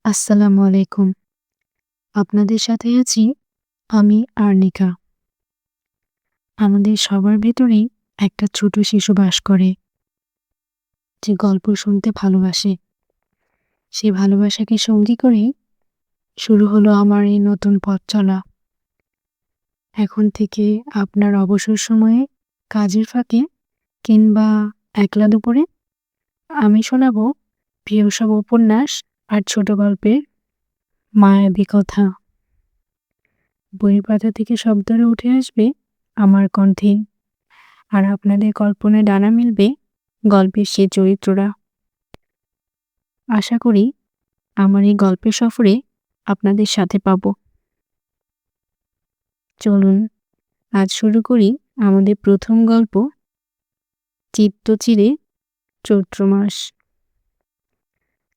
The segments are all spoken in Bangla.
আসসালামু আলাইকুম। আপনাদের সাথে আছি আমি আরনিকা। আমাদের সবার ভেতরেই একটা ছোট শিশু বাস করে, যে গল্প শুনতে ভালোবাসে। সে ভালোবাসাকে সঙ্গী করেই শুরু হলো আমার এই নতুন পথ চলা। এখন থেকে আপনার অবসর সময়ে, কাজের ফাঁকে কিংবা একলা দুপুরে আমি শোনাবো প্রিয় সব উপন্যাস আর ছোট গল্পের মায়াবী কথা। বইয়ের পাতা থেকে শব্দরে উঠে আসবে আমার কণ্ঠে, আর আপনাদের কল্পনায় ডানা মিলবে গল্পের সে চরিত্ররা। আশা করি আমার এই গল্পের সফরে আপনাদের সাথে পাব। চলুন আজ শুরু করি আমাদের প্রথম গল্প, চিত্তচিরে চৈত্র মাস।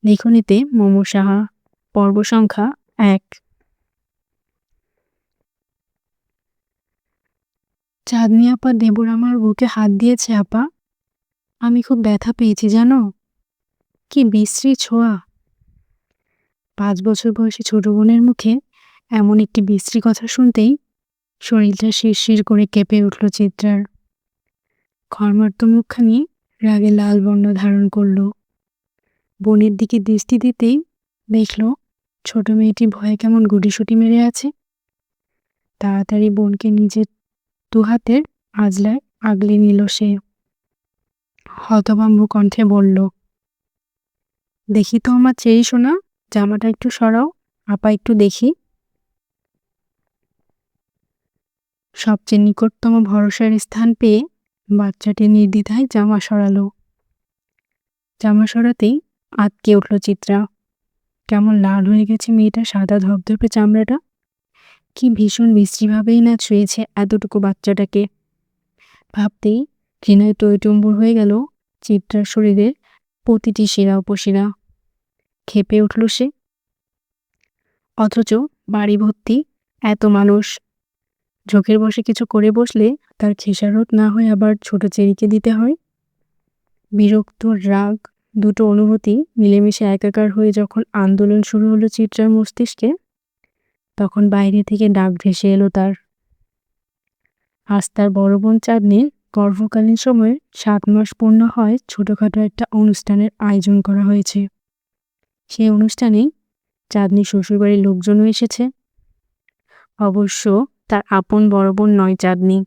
লেখনীতে মোমো সাহা। পর্ব সংখ্যা 1। চাঁদনি আপা দেবর আমার বুকে হাত দিয়েছে। আপা, আমি খুব ব্যথা পেয়েছি জানো। কি বিশ্রী ছোঁয়া। 5 বছর বয়সী ছোট বোনের মুখে এমন একটি বিশ্রী কথা শুনতেই শরীরটা শিরশির করে কেঁপে উঠল চিত্রার। খর্মার্ত মুখখানি রাগে লাল বর্ণ ধারণ করল। বোনের দিকে দৃষ্টি দিতেই দেখল ছোট মেয়েটি ভয়ে কেমন গুটিসুটি মেরে আছে। তাড়াতাড়ি বোনকে নিজের দুহাতের আজলায় আগলে নিল সে। হতভম্ব কণ্ঠে বলল, দেখি তো আমার চেরি সোনা, জামাটা একটু সরাও, আপা একটু দেখি। সবচেয়ে নিকটতম ভরসার স্থান পেয়ে বাচ্চাটি নির্দ্বিধায় জামা সরালো। জামা সরাতেই আঁতকে উঠল চিত্রা। কেমন লাল হয়ে গেছে মেয়েটার সাদা ধবধবে চামড়াটা। কি ভীষণ বিশ্রীভাবেই না ছুঁয়েছে এতটুকু বাচ্চাটাকে। ভাবতেই ঘৃণায় টইটুম্বুর হয়ে গেল চিত্রার শরীরের প্রতিটি শিরা উপশিরা। ক্ষেপে উঠল সে। অথচ বাড়ি ভর্তি এত মানুষ। ঝোঁকের বসে কিছু করে বসলে তার খেসারত না হয়ে আবার ছোট চেরিকে দিতে হয়। বিরক্ত, রাগ দুটো অনুভূতি মিলেমিশে একাকার হয়ে যখন আন্দোলন শুরু হলো চিত্রার মস্তিষ্কে, তখন বাইরে থেকে ডাক ভেসে এলো তার। আজ তার বড় বোন চাঁদনির গর্ভকালীন সময়ে 7 মাস পূর্ণ হয় ছোটখাটো একটা অনুষ্ঠানের আয়োজন করা হয়েছে। সেই অনুষ্ঠানে চাঁদনি শ্বশুরবাড়ির লোকজনও এসেছে। অবশ্য তার আপন বড় বোন নয় চাঁদনি,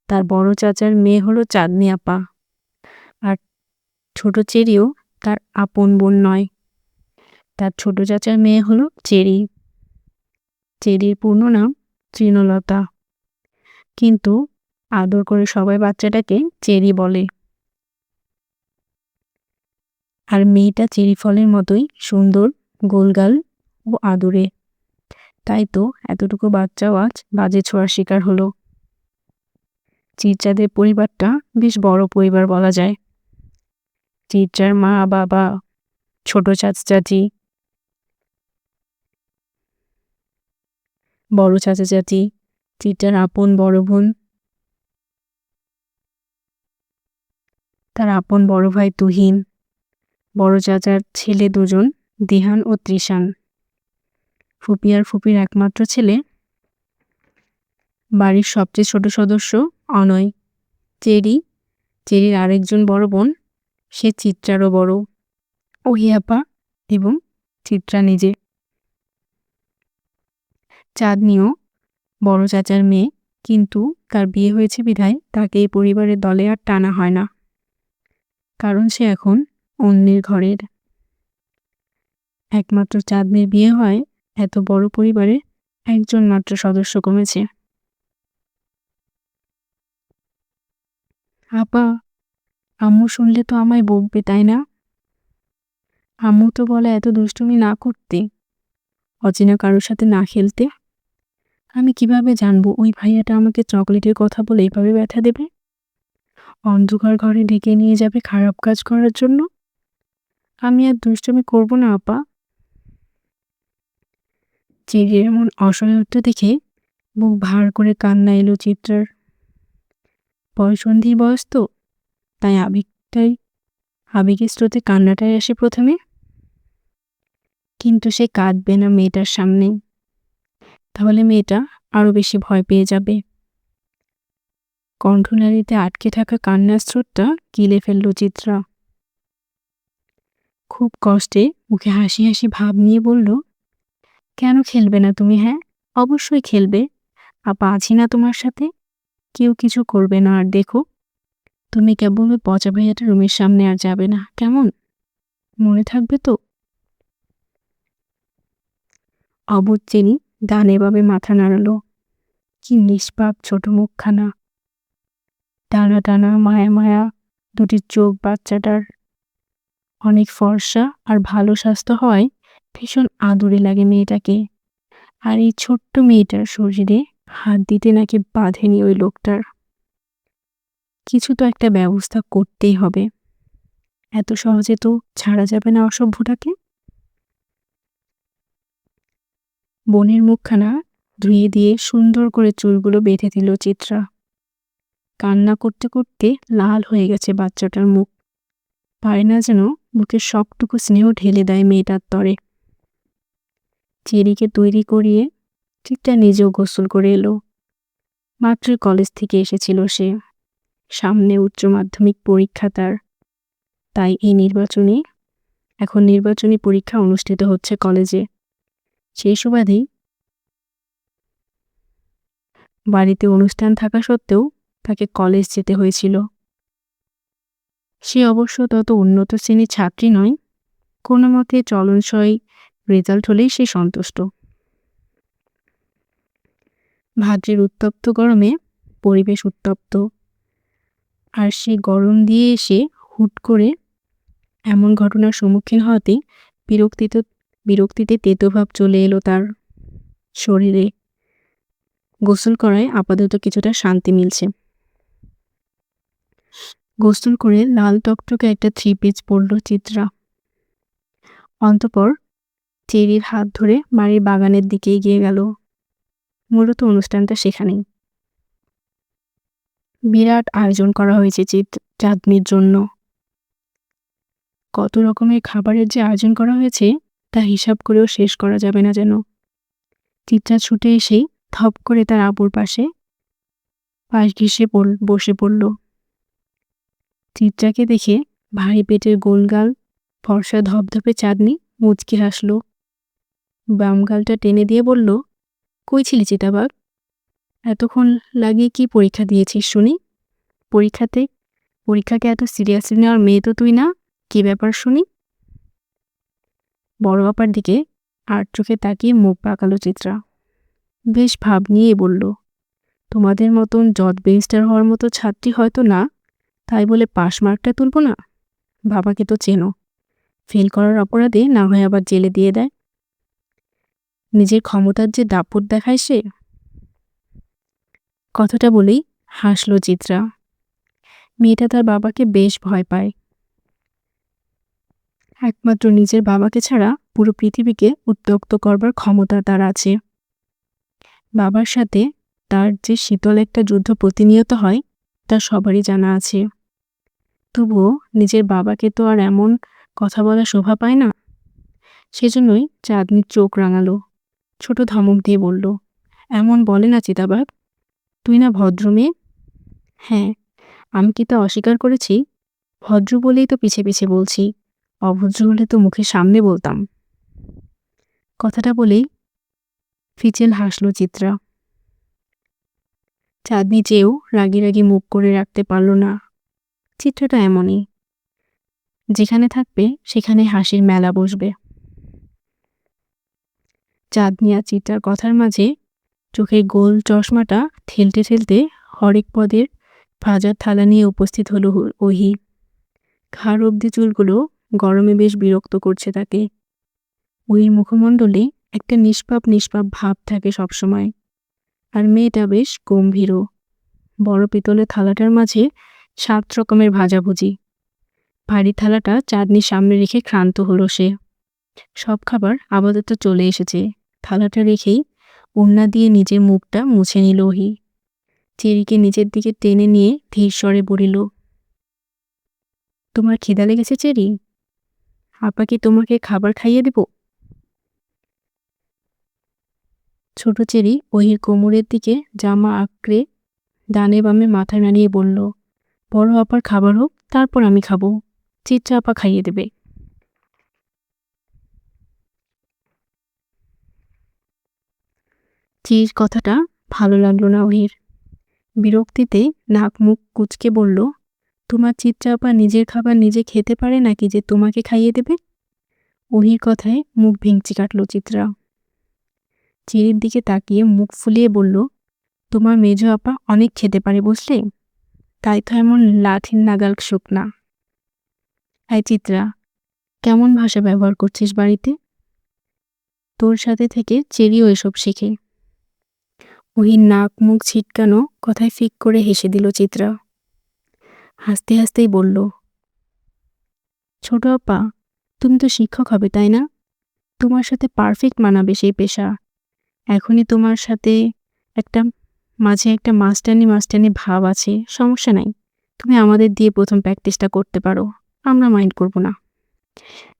তার বড় চাচার মেয়ে হলো চাঁদনি আপা। আর ছোট চেরিও তার আপন বোন নয়, তার ছোট চাচার মেয়ে হলো চেরি। চেরির পূর্ণ নাম তৃণলতা, কিন্তু আদর করে সবাই বাচ্চাটাকে চেরি বলে। আর মেয়েটা চেরি ফলের মতোই সুন্দর, গোলগাল ও আদুরে। তাই তো এতটুকু বাচ্চাও আজ বাজে ছোঁয়ার শিকার হলো। চিত্রাদের পরিবারটা বেশ বড় পরিবার বলা যায়। চিত্রার মা, বাবা, ছোট চাচি, বড় চাচি, চিত্রার আপন বড় বোন, তার আপন বড় ভাই তুহিন, বড় চাচার ছেলে 2জন, দিহান ও ত্রিশান, ফুপি আর ফুপির একমাত্র ছেলে, বাড়ির সবচেয়ে ছোট সদস্য অনয়, চেরির আরেকজন বড় বোন, সে চিত্রারও বড়, ওহিয়াপা এবং চিত্রা নিজে। চাঁদনিও বড় চাচার মেয়ে, কিন্তু তার বিয়ে হয়েছে বিধায় তাকে এই পরিবারের দলে আর টানা হয় না, কারণ সে এখন অন্যের ঘরের। একমাত্র চাঁদনির বিয়ে হয় এত বড় পরিবারে একজন মাত্র সদস্য কমেছে। আপা, আম্মু শুনলে তো আমায় বকবে, তাই না? আম্মু তো বলে এত দুষ্টুমি না করতে, অচেনা কারোর সাথে না খেলতে। আমি কিভাবে জানবো ওই ভাইয়াটা আমাকে চকলেটের কথা বলে এইভাবে ব্যথা দেবে, অন্ধকার ঘরে ডেকে নিয়ে যাবে খারাপ কাজ করার জন্য? আমি আর দুষ্টুমি করব না আপা। চেরির এমন অসহায়ত্ব দেখে বুক ভার করে কান্না এলো চিত্রার। বয়সন্ধির বয়স তো, তাই আবেগের স্রোতে কান্নাটাই আসে প্রথমে। কিন্তু সে কাঁদবে না মেয়েটার সামনে, তাহলে মেয়েটা আরো বেশি ভয় পেয়ে যাবে। কণ্ঠনালীতে আটকে থাকা কান্নার স্রোতটা গিলে ফেলল চিত্রা। খুব কষ্টে মুখে হাসি হাসি ভাব নিয়ে বলল, কেন খেলবে না তুমি? হ্যাঁ, অবশ্যই খেলবে। আপা আছি না তোমার সাথে, কেউ কিছু করবে না। আর দেখো, তুমি কেবল ওই পচা ভাইয়াটা রুমের সামনে আর যাবে না, কেমন? মনে থাকবে তো? অবুঝ চেনি ডানে বামে মাথা নাড়ালো। কি নিষ্পাপ ছোট মুখখানা, টানা টানা মায়া মায়া দুটি চোখ বাচ্চাটার। অনেক ফর্সা আর ভালো স্বাস্থ্য হয় ভীষণ আদরে লাগে মেয়েটাকে। আর এই ছোট্ট মেয়েটার শরীরে হাত দিতে নাকি বাঁধেনি ওই লোকটার। কিছু তো একটা ব্যবস্থা করতেই হবে, এত সহজে তো ছাড়া যাবে না অসভ্যটাকে। বোনের মুখখানা ধুয়ে দিয়ে সুন্দর করে চুলগুলো বেঁধে দিল চিত্রা। কান্না করতে করতে লাল হয়ে গেছে বাচ্চাটার মুখ। পারে না যেন বুকের সবটুকু স্নেহ ঢেলে দেয় মেয়েটার তরে। চেরিকে তৈরি করিয়ে চিত্রা নিজেও গোসল করে এলো। মাত্রই কলেজ থেকে এসেছিল সে। সামনে উচ্চ মাধ্যমিক পরীক্ষা তার, তাই এই এখন নির্বাচনী পরীক্ষা অনুষ্ঠিত হচ্ছে কলেজে। সেই সুবাদেই বাড়িতে অনুষ্ঠান থাকা সত্ত্বেও তাকে কলেজ যেতে হয়েছিল। সে অবশ্য তত উন্নত শ্রেণীর ছাত্রী নয়, কোনো মতে চলনসই রেজাল্ট হলেই সে সন্তুষ্ট। ভাদ্রের উত্তপ্ত গরমে পরিবেশ উত্তপ্ত, আর সে গরম দিয়ে এসে হুট করে এমন ঘটনার সম্মুখীন হওয়াতে বিরক্তিতে তেতোভাব চলে এলো তার শরীরে। গোসল করায় আপাতত কিছুটা শান্তি মিলছে। গোসল করে লাল টকটকে একটা 3 পিস পরল চিত্রা। অন্তঃপর চেরির হাত ধরে বাড়ির বাগানের দিকে এগিয়ে গেল। মূলত অনুষ্ঠানটা সেখানেই। বিরাট আয়োজন করা হয়েছে চাঁদনির জন্য। কত রকমের খাবারের যে আয়োজন করা হয়েছে তা হিসাব করেও শেষ করা যাবে না যেন। চিত্রা ছুটে এসেই থপ করে তার আবুর পাশ ঘেঁষে বসে পড়ল। চিত্রাকে দেখে ভারী পেটের গোলগাল ফর্সা ধপধপে চাঁদনি মুচকি হাসল। বাম গালটা টেনে দিয়ে বলল, কই ছিলি চিতাবাঘ? এতক্ষণ লাগিয়ে কি পরীক্ষা দিয়েছিস শুনি? পরীক্ষাকে এত সিরিয়াসলি নেওয়ার মেয়ে তো তুই না, কি ব্যাপার শুনি? বড় বাপার দিকে আর চোখে তাকিয়ে মুখ পাকালো চিত্রা। বেশ ভাব নিয়ে বলল, তোমাদের মতন জজ ব্যারিস্টার হওয়ার মতো ছাত্রী হয়তো না, তাই বলে পাশ মার্কটা তুলব না? বাবাকে তো চেনো, ফেল করার অপরাধে না হয় আবার জেলে দিয়ে দেয়। নিজের ক্ষমতার যে দাপট দেখায় সে। কথাটা বলেই হাসল চিত্রা। মেয়েটা তার বাবাকে বেশ ভয় পায়। একমাত্র নিজের বাবাকে ছাড়া পুরো পৃথিবীকে উত্ত্যক্ত করবার ক্ষমতা তার আছে। বাবার সাথে তার যে শীতল একটা যুদ্ধ প্রতিনিয়ত হয় তা সবারই জানা আছে। তবুও নিজের বাবাকে তো আর এমন কথা বলা শোভা পায় না। সেজন্যই চাঁদনির চোখ রাঙালো, ছোট ধমক দিয়ে বলল, এমন বলে না চিতাবাঘ, তুই না ভদ্র মেয়ে? হ্যাঁ, আমি কি তা অস্বীকার করেছি? ভদ্র বলেই তো পিছে পিছে বলছি, অভদ্র হলে তো মুখের সামনে বলতাম। কথাটা বলেই ফিচেল হাসল চিত্রা। চাঁদনি চেয়েও রাগি রাগি মুখ করে রাখতে পারল না। চিত্রটা এমনই, যেখানে থাকবে সেখানে হাসির মেলা বসবে। চাঁদনি আর চিত্রার কথার মাঝে চোখের গোল চশমাটা ঠেলতে ঠেলতে হরেক পদের ভাজার থালা নিয়ে উপস্থিত হলো ওহি। ঘাড় অব্দি চুলগুলো গরমে বেশ বিরক্ত করছে তাকে। ওহির মুখমণ্ডলে একটা নিষ্পাপ ভাব থাকে সবসময়। আর মেয়েটা বেশ গম্ভীরও। বড় পিতলের থালাটার মাঝে 7 রকমের ভাজাভুজি। ভারী থালাটা চাঁদনির সামনে রেখে ক্লান্ত হলো সে। সব খাবার আপাতত চলে এসেছে। থালাটা রেখেই ওড়না দিয়ে নিজের মুখটা মুছে নিল ওহি। চেরিকে নিজের দিকে টেনে নিয়ে ধীর স্বরে বলিল, তোমার খিদা লেগেছে চেরি? আপা কি তোমাকে খাবার খাইয়ে দেব? ছোট চেরি ওহির কোমরের দিকে জামা আঁকড়ে ডানে বামে মাথা নাড়িয়ে বলল, বড় আপার খাবার হোক, তারপর আমি খাবো। চিত্রা আপা খাইয়ে দেবে। চিরির কথাটা ভালো লাগলো না ওহির। বিরক্তিতে নাক মুখ কুঁচকে বলল, তোমার চিত্রা আপা নিজের খাবার নিজে খেতে পারে নাকি যে তোমাকে খাইয়ে দেবে? ওহির কথায় মুখ ভেঙচি কাটল চিত্রা। চিরির দিকে তাকিয়ে মুখ ফুলিয়ে বলল, তোমার মেজো আপা অনেক খেতে পারে বুঝলে, তাই তো এমন লাঠির নাগাল শুকনা। হাই চিত্রা, কেমন ভাষা ব্যবহার করছিস বাড়িতে? তোর সাথে থেকে চেরিও এসব শিখে। ওহির নাক মুখ ছিটকানো কথায় ফিক করে হেসে দিল চিত্রা। হাসতে হাসতেই বলল, ছোট আপা, তুমি তো শিক্ষক হবে তাই না? তোমার সাথে পারফেক্ট মানাবে সেই পেশা। এখনই তোমার সাথে মাঝে একটা মাস্টারনি ভাব আছে, সমস্যা নাই। তুমি আমাদের দিয়ে প্রথম প্র্যাকটিসটা করতে পারো, আমরা মাইন্ড করব না।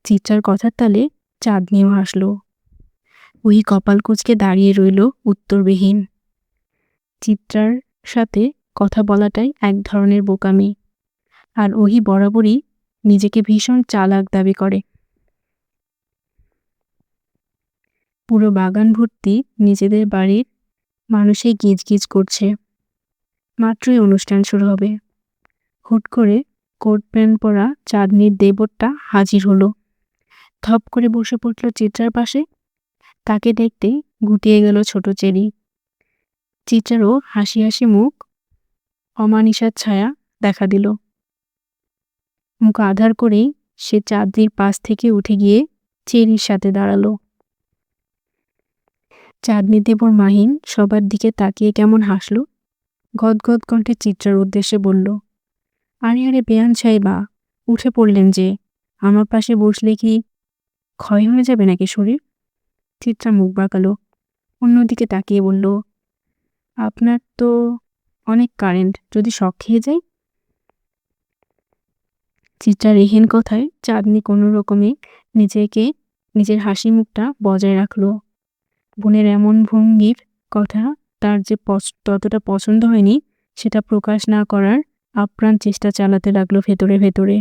চিত্রার কথার তালে চাঁদনিও হাসল। ওই কপাল কুঁচকে দাঁড়িয়ে রইল উত্তরবিহীন। চিত্রার সাথে কথা বলাটাই এক ধরনের বোকামি, আর ওহি বরাবরই নিজেকে ভীষণ চালাক দাবি করে। পুরো বাগান ভর্তি নিজেদের বাড়ির মানুষই গিজগিজ করছে। মাত্রই অনুষ্ঠান শুরু হবে। হুট করে কোট প্যান্ট পরা চাঁদনির দেবরটা হাজির হলো। থপ করে বসে পড়ল চিত্রার পাশে। তাকে দেখতেই গুটিয়ে গেল ছোট চেরি। চিত্রারও হাসি হাসি মুখ, অমানিসার ছায়া দেখা দিল। মুখ আধার করেই সে চাঁদনির পাশ থেকে উঠে গিয়ে চেরির সাথে দাঁড়ালো। চাঁদনি দেবর মাহিন সবার দিকে তাকিয়ে কেমন হাসল। গদগদ কণ্ঠে চিত্রার উদ্দেশ্যে বলল, আরে আরে বেয়ান সাহেবা, উঠে পড়লেন যে, আমার পাশে বসলে কি ক্ষয় হয়ে যাবে নাকি শরীর? চিত্রা মুখ বাঁকালো, অন্যদিকে তাকিয়ে বলল, আপনার তো অনেক কারেন্ট, যদি শক খেয়ে যায়। চিত্রার এহেন কথায় চাঁদনি কোনো রকমে নিজের হাসি মুখটা বজায় রাখল। বোনের এমন ভঙ্গির কথা তার যে ততটা পছন্দ হয়নি, সেটা প্রকাশ না করার আপ্রাণ চেষ্টা চালাতে লাগলো ভেতরে ভেতরে।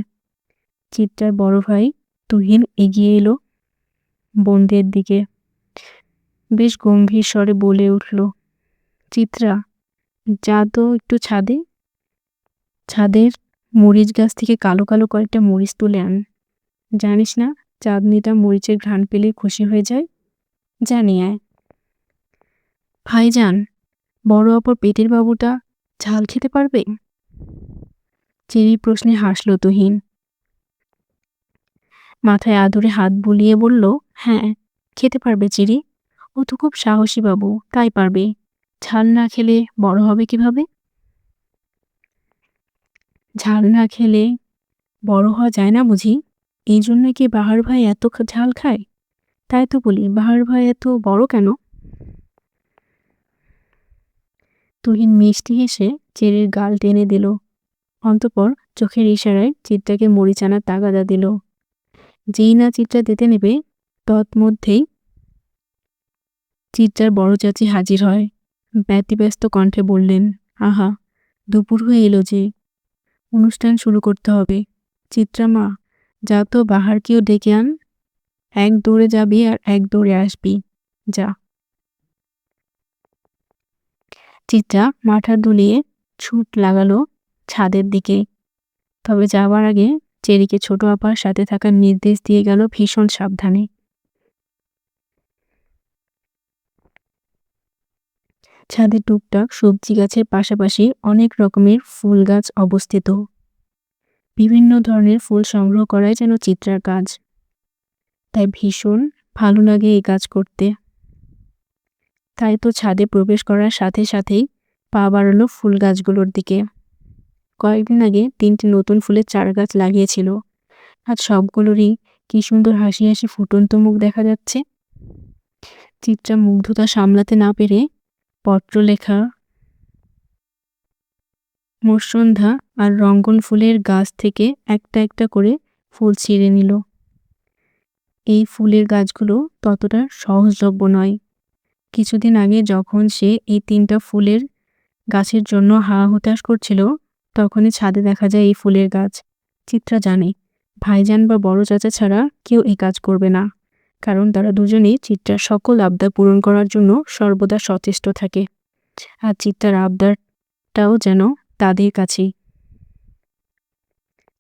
চিত্রার বড় ভাই তুহিন এগিয়ে এলো বোনদের দিকে। বেশ গম্ভীর স্বরে বলে উঠল, চিত্রা, যা তো একটু ছাদের মরিচ গাছ থেকে কালো কালো কয়েকটা মরিচ তুলে আন। জানিস না চাঁদনিটা মরিচের ঘ্রাণ পেলে খুশি হয়ে যায়। জানি আয়। ভাইজান, বড় অপর পেটের বাবুটা ঝাল খেতে পারবে? চেরি প্রশ্নে হাসল তুহিন। মাথায় আদরে হাত বুলিয়ে বলল, হ্যাঁ খেতে পারবে চিরি, ও তো খুব সাহসী বাবু, তাই পারবে। ঝাল না খেলে বড় হবে কিভাবে? ঝাল না খেলে বড় হওয়া যায় না বুঝি? এই জন্য কি বাহার ভাই এত ঝাল খায়? তাই তো বলি, বাহার ভাই এত বড় কেন? তুহিন মিষ্টি হেসে চেরির গাল টেনে দিল। অন্তঃপর চোখের ইশারায় চিত্রাকে মরিচ আনার তাগাদা দিল। যেই না চিত্রা দিতে নেবে, তৎমধ্যেই চিত্রার বড় চাচি হাজির হয়। ব্যতিব্যস্ত কণ্ঠে বললেন, আহা, দুপুর হয়ে এলো যে, অনুষ্ঠান শুরু করতে হবে। চিত্রা মা, যা তো বাহারকেও ডেকে আন। এক দৌড়ে যাবি আর এক দৌড়ে আসবি, যা। চিত্রা মাথা দুলিয়ে ছুট লাগালো ছাদের দিকে। তবে যাবার আগে চেরিকে ছোট আপার সাথে থাকার নির্দেশ দিয়ে গেল ভীষণ সাবধানে। ছাদে টুকটাক সবজি গাছের পাশাপাশি অনেক রকমের ফুল গাছ অবস্থিত। বিভিন্ন ধরনের ফুল সংগ্রহ করাই যেন চিত্রার কাজ, তাই ভীষণ ভালো লাগে এই কাজ করতে। তাই তো ছাদে প্রবেশ করার সাথে সাথেই পা বাড়ালো ফুল গাছগুলোর দিকে। কয়েকদিন আগে 3টে নতুন ফুলের চারা গাছ লাগিয়েছিল, আজ সবগুলোরই কি সুন্দর হাসি হাসি ফুটন্ত মুখ দেখা যাচ্ছে। চিত্রা মুগ্ধতা সামলাতে না পেরে পত্রলেখা, মোরসন্ধ্যা আর রঙ্গন ফুলের গাছ থেকে একটা একটা করে ফুল ছিঁড়ে নিল। এই ফুলের গাছগুলো ততটা সহজলভ্য নয়, কিছুদিন আগে যখন সে এই ৩টা ফুলের গাছের জন্য হা হুতাশ করছিল, তখনই ছাদে দেখা যায় এই ফুলের গাছ। চিত্রা জানে ভাইজান বা বড় চাচা ছাড়া কেউ এই কাজ করবে না, কারণ তারা দুজনেই চিত্রার সকল আবদার পূরণ করার জন্য সর্বদা সচেষ্ট থাকে। আর চিত্রার আবদারটাও যেন তাদের কাছেই।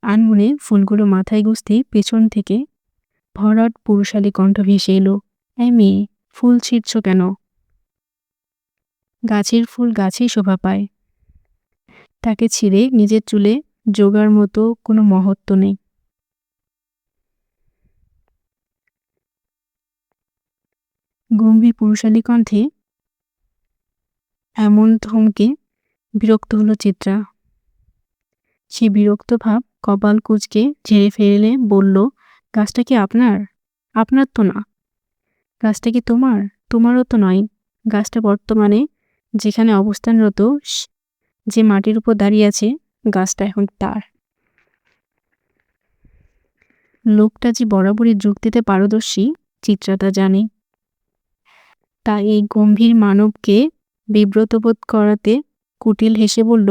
আনমনে ফুলগুলো মাথায় গুজতেই পেছন থেকে ভরাট পুরুষালী কণ্ঠ ভেসে এলো, এই মেয়ে, ফুল ছিঁড়ছ কেন? গাছের ফুল গাছেই শোভা পায়, তাকে ছিঁড়ে নিজের চুলে জোগার মতো কোনো মহত্ব নেই। গম্ভীর পুরুষালী কণ্ঠে এমন ধমকে বিরক্ত হলো চিত্রা। সে বিরক্ত ভাব কপাল কুঁচকে ঝেড়ে ফেলে বলল, গাছটা কি আপনার? আপনার তো না। গাছটা কি তোমার? তোমারও তো নয়। গাছটা বর্তমানে যেখানে অবস্থানরত, যে মাটির উপর দাঁড়িয়ে আছে, গাছটা এখন তার। লোকটা যে বরাবরই যুক্তিতে পারদর্শী, চিত্রা তা জানে। তাই এই গম্ভীর মানবকে বিব্রত বোধ করাতে কুটিল হেসে বলল,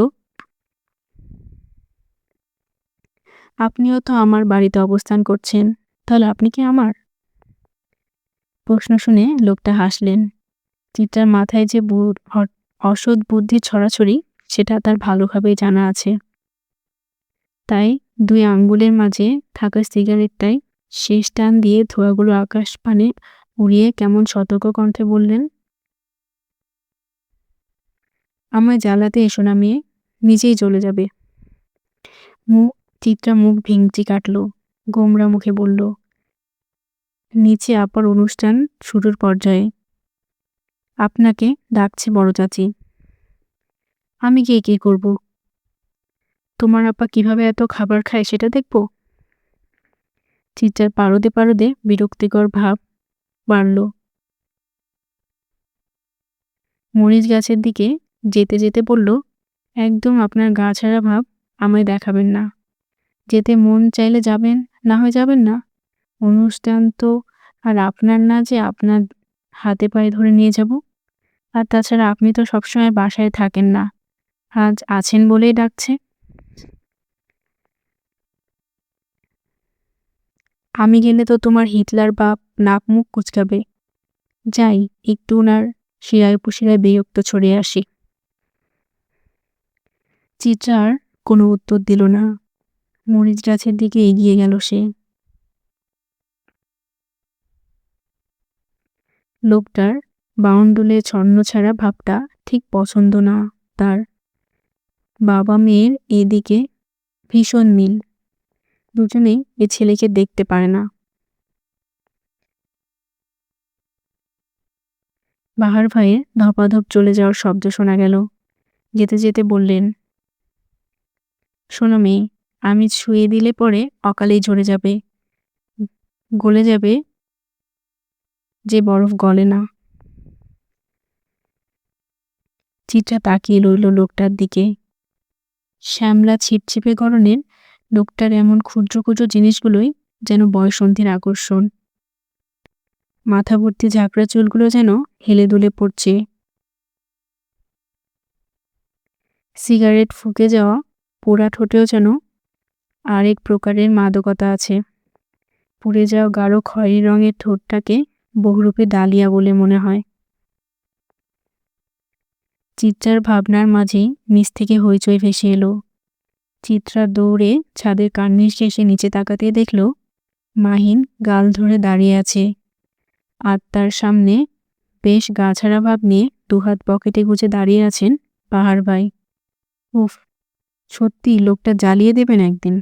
আপনিও তো আমার বাড়িতে অবস্থান করছেন, তাহলে আপনি কি আমার? প্রশ্ন শুনে লোকটা হাসলেন। চিত্রার মাথায় যে অসৎ বুদ্ধি ছড়াছড়ি, সেটা তার ভালোভাবেই জানা আছে। তাই 2 আঙ্গুলের মাঝে থাকা সিগারেটটায় শেষ টান দিয়ে ধোঁয়াগুলো আকাশ পানে উড়িয়ে কেমন সতর্ক কণ্ঠে বললেন, আমায় জ্বালাতে এসো না মেয়ে, নিজেই জ্বলে যাবে। চিত্রা মুখ ভেঙচি কাটল, গোমরা মুখে বলল, নিচে আপার অনুষ্ঠান শুরুর পর্যায়ে। আপনাকে ডাকছে বড় চাচি। আমি গিয়ে কি করব? তোমার আপা কিভাবে এত খাবার খায় সেটা দেখব? চিত্রার পারদে পারদে বিরক্তিকর ভাব বাড়ল। মরিচ গাছের দিকে যেতে যেতে বলল, একদম আপনার গা ছাড়া ভাব আমায় দেখাবেন না। যেতে মন চাইলে যাবেন, না হয় যাবেন না। অনুষ্ঠান তো আর আপনার না যে আপনার হাতে পায়ে ধরে নিয়ে যাব। আর তাছাড়া আপনি তো সবসময় বাসায় থাকেন না, আজ আছেন বলেই ডাকছে। আমি গেলে তো তোমার হিটলার বাপ নাক মুখ কুচকাবে। যাই, একটু ওনার শিরায় উপশিরায় বিরক্ত ছড়িয়ে আসি। চিত্রার কোনো উত্তর দিল না। মরিচ গাছের দিকে এগিয়ে গেল সে। লোকটার বাউন্ডুলে ছন্ন ছাড়া ভাবটা ঠিক পছন্দ না তার। বাবা মেয়ের এদিকে ভীষণ মিল, দুজনেই এ ছেলেকে দেখতে পারে না। বাহার ভাইয়ের ধপাধপ চলে যাওয়ার শব্দ শোনা গেল। যেতে যেতে বললেন, শোনো মেয়ে, আমি ছুঁয়ে দিলে পরে অকালেই ঝরে যাবে, গলে যাবে যে বরফ গলে না। চিত্রা তাকিয়ে রইল লোকটার দিকে। শ্যামলা ছিপছিপে গড়নের লোকটার এমন ক্ষুদ্র ক্ষুদ্র জিনিসগুলোই যেন বয়সন্ধির আকর্ষণ। মাথা ভর্তি ঝাঁকড়া চুলগুলো যেন হেলে দুলে পড়ছে। সিগারেট ফুঁকে যাওয়া পোড়া ঠোঁটেও যেন আরেক প্রকারের মাদকতা আছে। পুড়ে যাওয়া গাঢ় খয়েরি রঙের ঠোঁটটাকে বহুরূপে ডালিয়া বলে মনে হয়। চিত্রার ভাবনার মাঝেই নিচ থেকে হইচই ভেসে এলো। চিত্রা দৌড়ে ছাদের কার্নিশ এসে নিচে তাকাতে দেখল মাহিন গাল ধরে দাঁড়িয়ে আছে, আর তার সামনে বেশ গাছাড়া ভাব নিয়ে দুহাত পকেটে গুজে দাঁড়িয়ে আছেন পাহাড় ভাই। উফ, সত্যি লোকটা জ্বালিয়ে দেবেন একদিন।